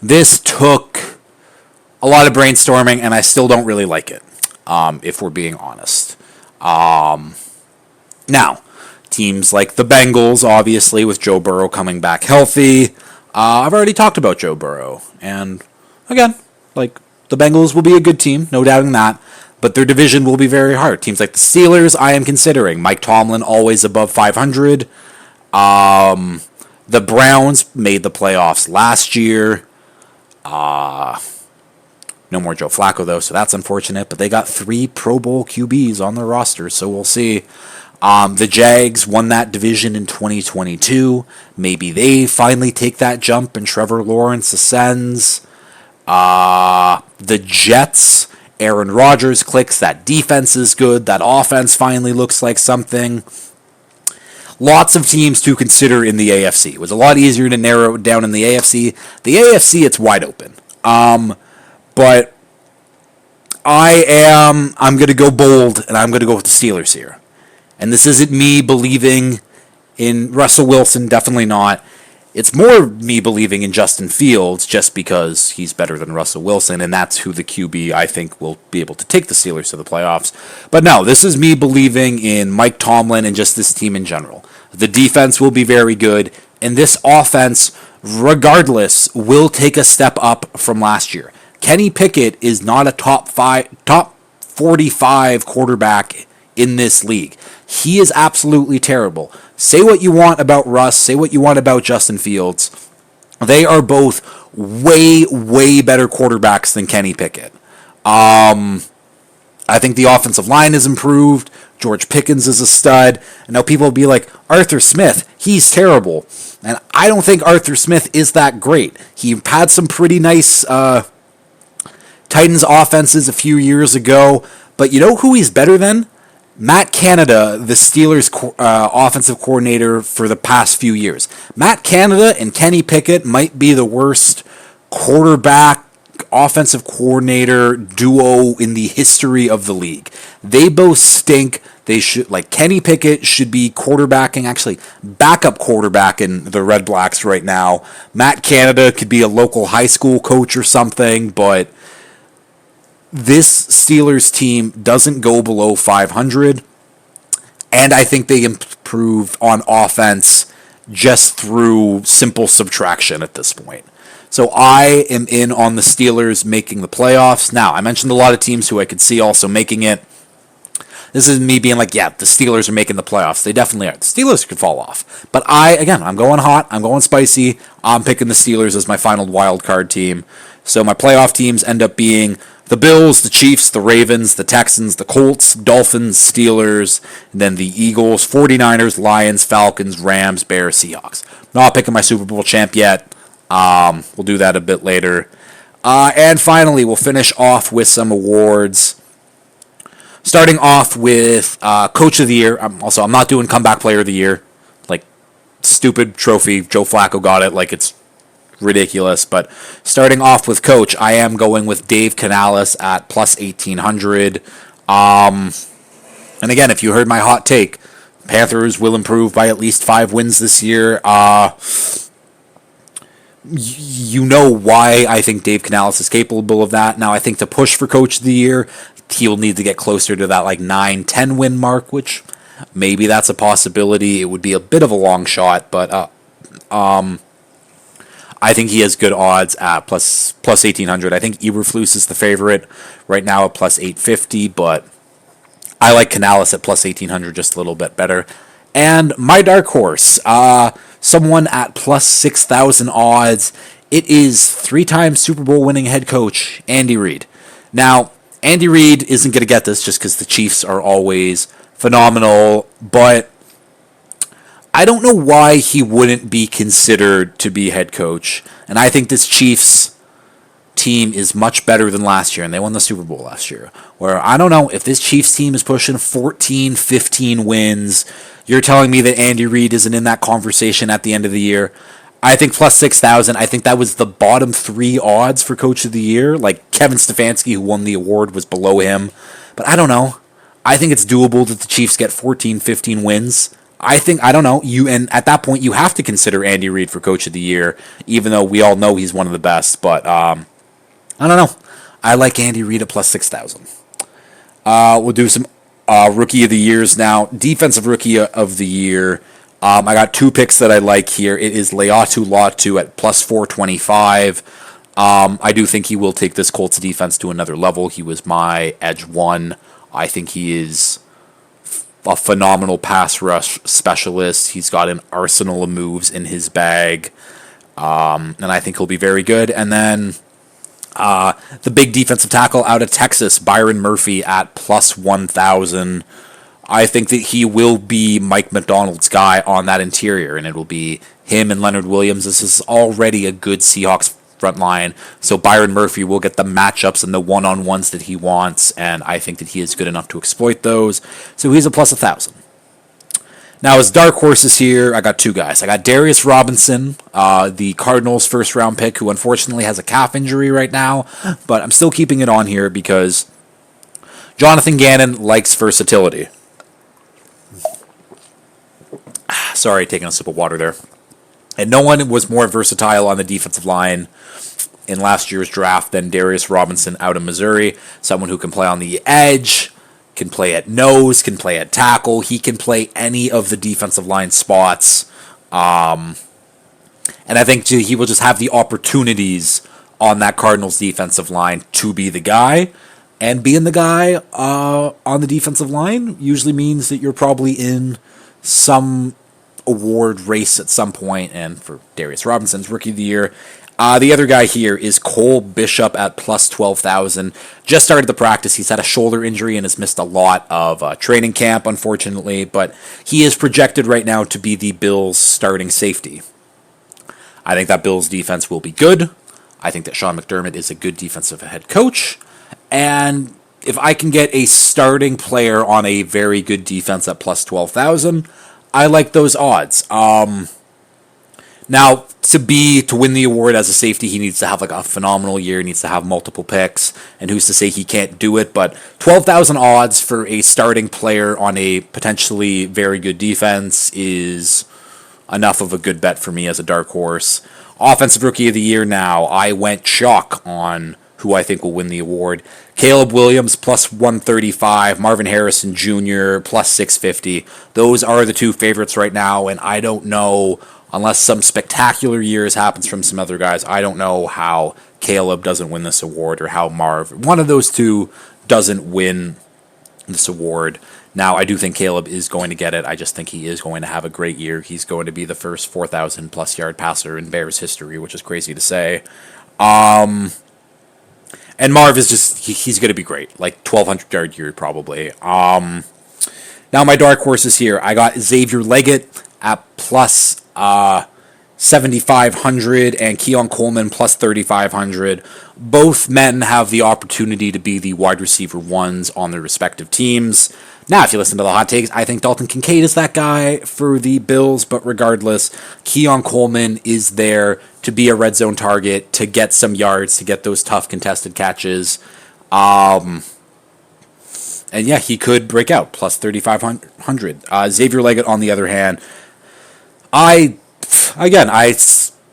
A: this took a lot of brainstorming, and I still don't really like it, if we're being honest. Now, teams like the Bengals, obviously, with Joe Burrow coming back healthy. I've already talked about Joe Burrow, and again, like, the Bengals will be a good team, no doubting that, but their division will be very hard. Teams like the Steelers, I am considering. Mike Tomlin, always above 500. The Browns made the playoffs last year. No more Joe Flacco, though, so that's unfortunate. But they got 3 Pro Bowl QBs on their roster, so we'll see. The Jags won that division in 2022. Maybe they finally take that jump and Trevor Lawrence ascends. The Jets, Aaron Rodgers clicks. That defense is good. That offense finally looks like something. Lots of teams to consider in the AFC. It was a lot easier to narrow it down in the AFC. The AFC, it's wide open. But I'm going to go bold, and I'm going to go with the Steelers here. And this isn't me believing in Russell Wilson, definitely not. It's more me believing in Justin Fields just because he's better than Russell Wilson, and that's who the QB I think will be able to take the Steelers to the playoffs. But no, this is me believing in Mike Tomlin and just this team in general. The defense will be very good, and this offense, regardless, will take a step up from last year. Kenny Pickett is not a top 45 quarterback in this league. He is absolutely terrible. Say what you want about Russ, say what you want about Justin Fields. They are both way, way better quarterbacks than Kenny Pickett. I think the offensive line is improved. George Pickens is a stud. And now people will be like, Arthur Smith, he's terrible. And I don't think Arthur Smith is that great. He had some pretty nice Titans offenses a few years ago. But you know who he's better than? Matt Canada, the Steelers offensive coordinator for the past few years. Matt Canada and Kenny Pickett might be the worst quarterback offensive coordinator duo in the history of the league. They both stink. They should, like, Kenny Pickett should be quarterbacking, actually backup quarterbacking the Red Blacks right now. Matt Canada could be a local high school coach or something, but this Steelers team doesn't go below 500, and I think they improve on offense just through simple subtraction at this point. So I am in on the Steelers making the playoffs. Now, I mentioned a lot of teams who I could see also making it. This is me being like, yeah, the Steelers are making the playoffs. They definitely are. The Steelers could fall off. But I'm going hot. I'm going spicy. I'm picking the Steelers as my final wild card team. So my playoff teams end up being the Bills, the Chiefs, the Ravens, the Texans, the Colts, Dolphins, Steelers, and then the Eagles, 49ers, Lions, Falcons, Rams, Bears, Seahawks. Not picking my Super Bowl champ yet. We'll do that a bit later. And finally, we'll finish off with some awards. Starting off with Coach of the Year. I'm not doing Comeback Player of the Year. Like, stupid trophy. Joe Flacco got it. Like, it's ridiculous. But starting off with Coach, I am going with Dave Canales at plus 1,800. And again, if you heard my hot take, Panthers will improve by at least 5 wins this year. You know why I think Dave Canales is capable of that. Now, I think to push for Coach of the Year, he'll need to get closer to that like 9-10 win mark, which maybe that's a possibility. It would be a bit of a long shot, but I think he has good odds at plus 1,800. I think Eberflus is the favorite right now at plus 850, but I like Canales at plus 1,800 just a little bit better. And my dark horse, someone at plus 6,000 odds. It is 3-time Super Bowl winning head coach Andy Reid. Now, Andy Reid isn't going to get this just because the Chiefs are always phenomenal, but I don't know why he wouldn't be considered to be head coach. And I think this Chiefs team is much better than last year, and they won the Super Bowl last year. Where I don't know, if this Chiefs team is pushing 14, 15 wins, you're telling me that Andy Reid isn't in that conversation at the end of the year. I think plus 6,000. I think that was the bottom 3 odds for Coach of the Year. Like Kevin Stefanski, who won the award, was below him. But I don't know. I think it's doable that the Chiefs get 14, 15 wins. I don't know. And at that point, you have to consider Andy Reid for Coach of the Year, even though we all know he's one of the best. But I don't know. I like Andy Reid at plus 6,000. We'll do some Rookie of the Years now. Defensive Rookie of the Year. I got 2 picks that I like here. It is Laiatu Latu at plus 425. I do think he will take this Colts defense to another level. He was my edge 1. I think he is a phenomenal pass rush specialist. He's got an arsenal of moves in his bag. And I think he'll be very good. And then the big defensive tackle out of Texas, Byron Murphy at plus 1,000. I think that he will be Mike McDonald's guy on that interior, and it will be him and Leonard Williams. This is already a good Seahawks front line, so Byron Murphy will get the matchups and the one-on-ones that he wants, and I think that he is good enough to exploit those. So he's a plus 1,000. Now, as dark horses here, I got 2 guys. I got Darius Robinson, the Cardinals' first-round pick, who unfortunately has a calf injury right now, but I'm still keeping it on here because Jonathan Gannon likes versatility. Sorry, taking a sip of water there. And no one was more versatile on the defensive line in last year's draft than Darius Robinson out of Missouri. Someone who can play on the edge, can play at nose, can play at tackle. He can play any of the defensive line spots. And I think he will just have the opportunities on that Cardinals defensive line to be the guy. And being the guy on the defensive line usually means that you're probably in some award race at some point. And for Darius Robinson's Rookie of the Year, The other guy here is Cole Bishop at plus 12,000. Just started the practice. He's had a shoulder injury and has missed a lot of training camp, unfortunately, but he is projected right now to be the Bills' starting safety. I think that Bills' defense will be good. I think that Sean McDermott is a good defensive head coach. And if I can get a starting player on a very good defense at plus 12,000, I like those odds. Now, to win the award as a safety, he needs to have like a phenomenal year. He needs to have multiple picks, and who's to say he can't do it? But 12,000 odds for a starting player on a potentially very good defense is enough of a good bet for me as a dark horse. Offensive Rookie of the Year now, I went chalk on who I think will win the award. Caleb Williams plus 135, Marvin Harrison Jr. plus 650. Those are the two favorites right now, and I don't know, unless some spectacular years happens from some other guys, I don't know how Caleb doesn't win this award or how one of those two doesn't win this award. Now, I do think Caleb is going to get it. I just think he is going to have a great year. He's going to be the first 4,000 plus yard passer in Bears history, which is crazy to say. And Marv is he's going to be great. Like 1,200 yard year probably. Now my dark horses here. I got Xavier Leggett at plus 7,500 and Keon Coleman plus 3,500. Both men have the opportunity to be the wide receiver ones on their respective teams. Now, if you listen to the hot takes, I think Dalton Kincaid is that guy for the Bills, but regardless, Keon Coleman is there to be a red zone target, to get some yards, to get those tough contested catches. And yeah, he could break out, plus 3,500. Xavier Leggett, on the other hand, I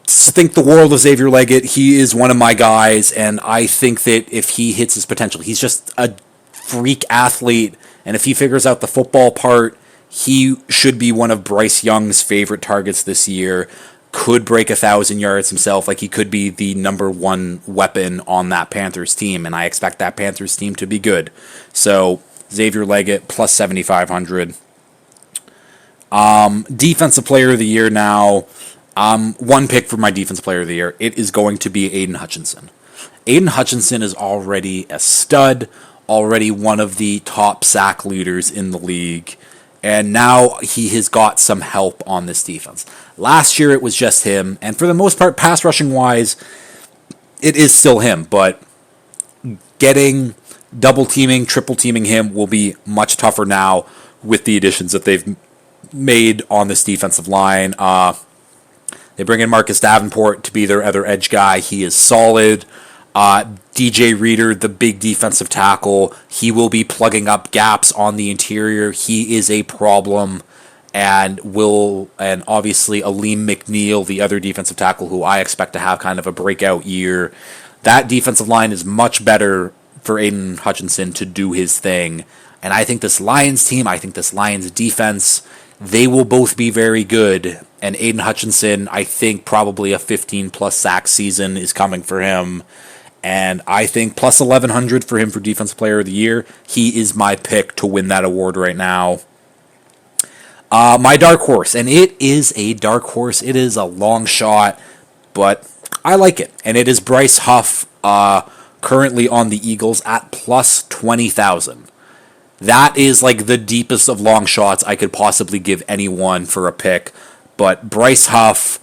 A: think the world of Xavier Leggett. He is one of my guys, and I think that if he hits his potential, he's just a freak athlete, and if he figures out the football part, he should be one of Bryce Young's favorite targets this year. Could break 1,000 yards himself. Like, he could be the number one weapon on that Panthers team, and I expect that Panthers team to be good. So, Xavier Leggett, plus 7,500. Defensive Player of the Year now. One pick for my Defensive Player of the Year. It is going to be Aiden Hutchinson. Aiden Hutchinson is already a stud, already one of the top sack leaders in the league, and now he has got some help on this defense. Last year it was just him, and for the most part, pass rushing wise, it is still him, but getting double teaming, triple teaming him will be much tougher now with the additions that they've made on this defensive line. They bring in Marcus Davenport to be their other edge guy. He is solid. DJ Reader, the big defensive tackle, he will be plugging up gaps on the interior. He is a problem, and obviously Aleem McNeil, the other defensive tackle, who I expect to have kind of a breakout year. That defensive line is much better for Aiden Hutchinson to do his thing, and I think this Lions team, I think this Lions defense, they will both be very good. And Aiden Hutchinson, I think probably a 15-plus sack season is coming for him. And I think plus 1,100 for him for Defensive Player of the Year. He is my pick to win that award right now. My dark horse, and it is a dark horse. It is a long shot, but I like it. And it is Bryce Huff, currently on the Eagles at plus 20,000. That is like the deepest of long shots I could possibly give anyone for a pick. But Bryce Huff,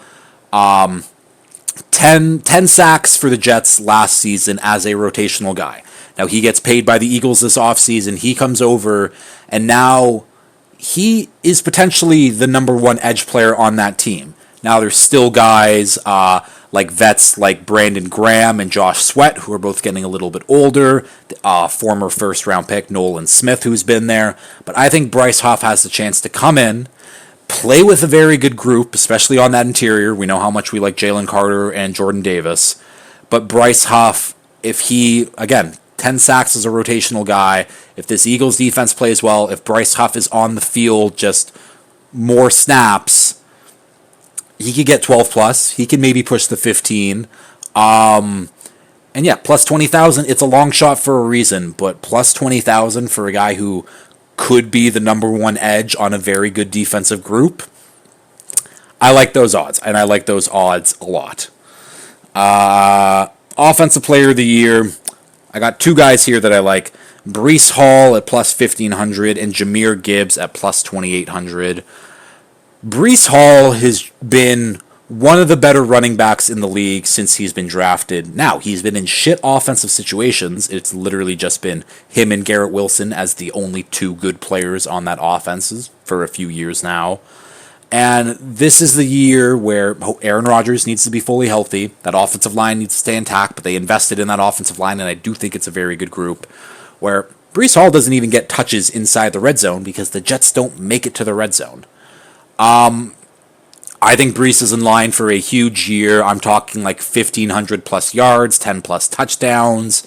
A: 10 sacks for the Jets last season as a rotational guy. Now, he gets paid by the Eagles this offseason. He comes over, and now he is potentially the number one edge player on that team. Now, there's still guys like vets like Brandon Graham and Josh Sweat, who are both getting a little bit older. Former first-round pick Nolan Smith, who's been there. But I think Bryce Huff has the chance to come in, play with a very good group, especially on that interior. We know how much we like Jalen Carter and Jordan Davis. But Bryce Huff, if he, again, 10 sacks as a rotational guy, if this Eagles defense plays well, if Bryce Huff is on the field just more snaps, he could get 12 plus. He can maybe push the 15. And yeah, plus 20,000, it's a long shot for a reason, but plus 20,000 for a guy who could be the number one edge on a very good defensive group. I like those odds, and I like those odds a lot. Offensive Player of the Year, I got two guys here that I like. Breece Hall at plus 1,500 and Jahmyr Gibbs at plus 2,800. Breece Hall has been one of the better running backs in the league since he's been drafted. Now, he's been in shit offensive situations. It's literally just been him and Garrett Wilson as the only two good players on that offense for a few years now. And this is the year where Aaron Rodgers needs to be fully healthy. That offensive line needs to stay intact, but they invested in that offensive line, and I do think it's a very good group. Where Breece Hall doesn't even get touches inside the red zone because the Jets don't make it to the red zone. I think Breece is in line for a huge year. I'm talking like 1,500 plus yards, 10 plus touchdowns,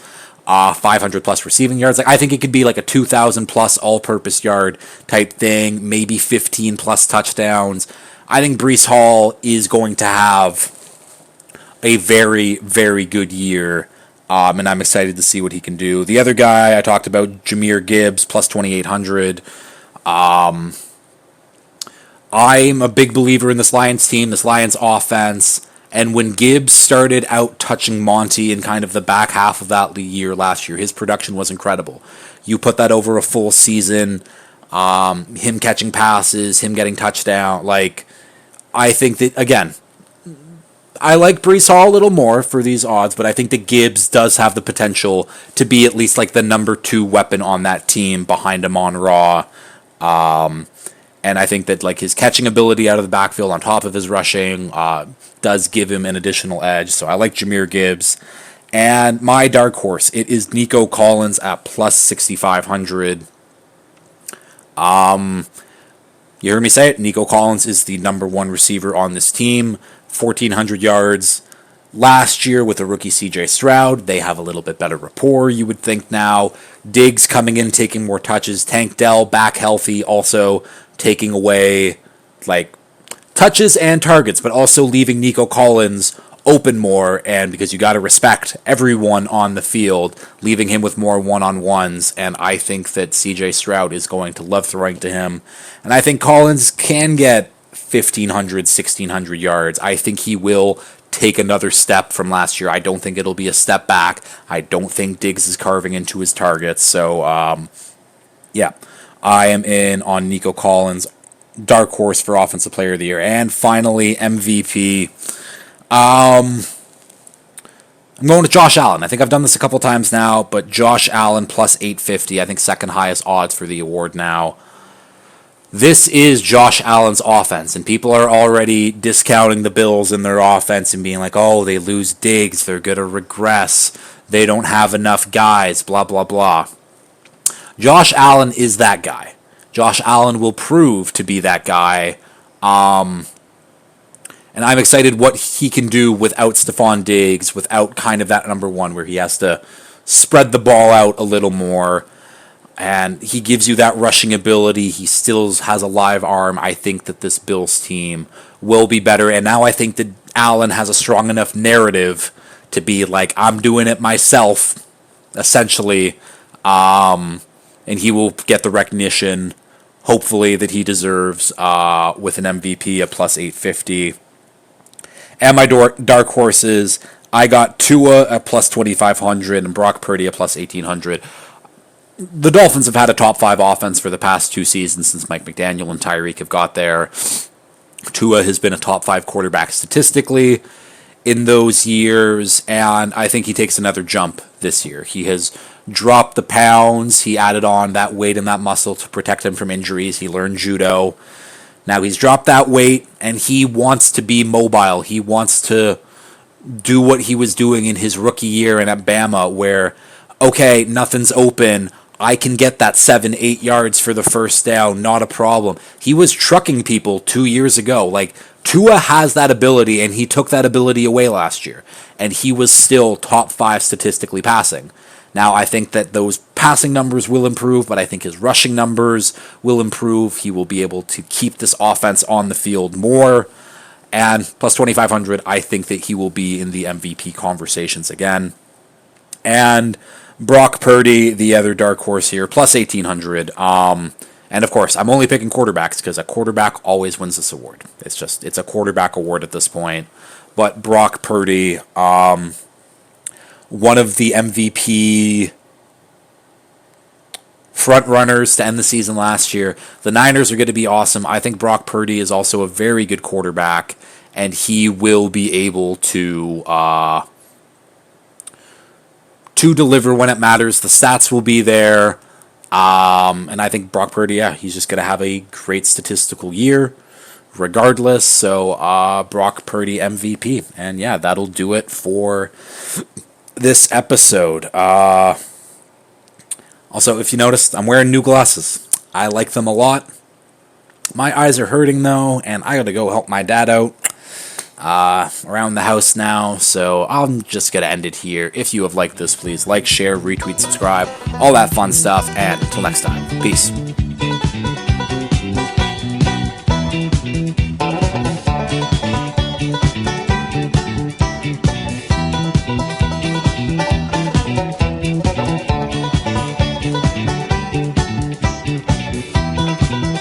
A: 500 plus receiving yards. Like I think it could be like a 2,000 plus all-purpose yard type thing, maybe 15 plus touchdowns. I think Breece Hall is going to have a very, very good year, and I'm excited to see what he can do. The other guy I talked about, Jahmyr Gibbs, plus 2,800. I'm a big believer in this Lions team, this Lions offense. And when Gibbs started out touching Monty in kind of the back half of that year last year, his production was incredible. You put that over a full season, him catching passes, him getting touchdown. Like, I think that, again, I like Breece Hall a little more for these odds, but I think that Gibbs does have the potential to be at least like the number 2 weapon on that team behind Amon-Ra. And I think that like his catching ability out of the backfield on top of his rushing does give him an additional edge. So I like Jahmyr Gibbs. And my dark horse, it is Nico Collins at plus 6,500. You heard me say it. Nico Collins is the number 1 receiver on this team. 1,400 yards last year with the rookie CJ Stroud. They have a little bit better rapport, you would think now. Diggs coming in, taking more touches. Tank Dell back healthy, also taking away like touches and targets, but also leaving Nico Collins open more, and because you got to respect everyone on the field, leaving him with more one-on-ones, and I think that CJ Stroud is going to love throwing to him, and I think Collins can get 1,500, 1,600 yards. I think he will take another step from last year. I don't think it'll be a step back. I don't think Diggs is carving into his targets, so yeah. I am in on Nico Collins, dark horse for Offensive Player of the Year. And finally, MVP. I'm going to Josh Allen. I think I've done this a couple times now, but Josh Allen plus 850. I think second highest odds for the award now. This is Josh Allen's offense, and people are already discounting the Bills in their offense and being like, oh, they lose Diggs, they're going to regress, they don't have enough guys, blah, blah, blah. Josh Allen is that guy. Josh Allen will prove to be that guy. And I'm excited what he can do without Stephon Diggs, without kind of that number 1 where he has to spread the ball out a little more. And he gives you that rushing ability. He still has a live arm. I think that this Bills team will be better. And now I think that Allen has a strong enough narrative to be like, I'm doing it myself, essentially. And he will get the recognition, hopefully, that he deserves with an MVP at plus 850. And my dark horses, I got Tua at plus 2,500 and Brock Purdy at plus 1,800. The Dolphins have had a top 5 offense for the past 2 seasons since Mike McDaniel and Tyreek have got there. Tua has been a top 5 quarterback statistically in those years, and I think he takes another jump this year. He has dropped the pounds. He added on that weight and that muscle to protect him from injuries. He learned judo. Now he's dropped that weight, and he wants to be mobile. He wants to do what he was doing in his rookie year in Bama, where, okay, nothing's open. I can get that 7-8 yards for the first down, not a problem. He was trucking people 2 years ago. Like, Tua has that ability, and he took that ability away last year. And he was still top 5 statistically passing. Now, I think that those passing numbers will improve, but I think his rushing numbers will improve. He will be able to keep this offense on the field more. And plus 2,500, I think that he will be in the MVP conversations again. And Brock Purdy, the other dark horse here, plus 1,800. And of course, I'm only picking quarterbacks because a quarterback always wins this award. It's a quarterback award at this point. but Brock Purdy, one of the MVP front runners to end the season last year. The Niners are going to be awesome. I think Brock Purdy is also a very good quarterback, and he will be able to deliver when it matters. The stats will be there. And I think Brock Purdy, yeah, he's just going to have a great statistical year regardless. So Brock Purdy MVP. And yeah, that'll do it for this episode. Also, if you noticed, I'm wearing new glasses. I like them a lot. My eyes are hurting though, and I gotta go help my dad out around the house now. So I'm just gonna end it here. If you have liked this, please like, share, retweet, subscribe, all that fun stuff. And until next time, peace.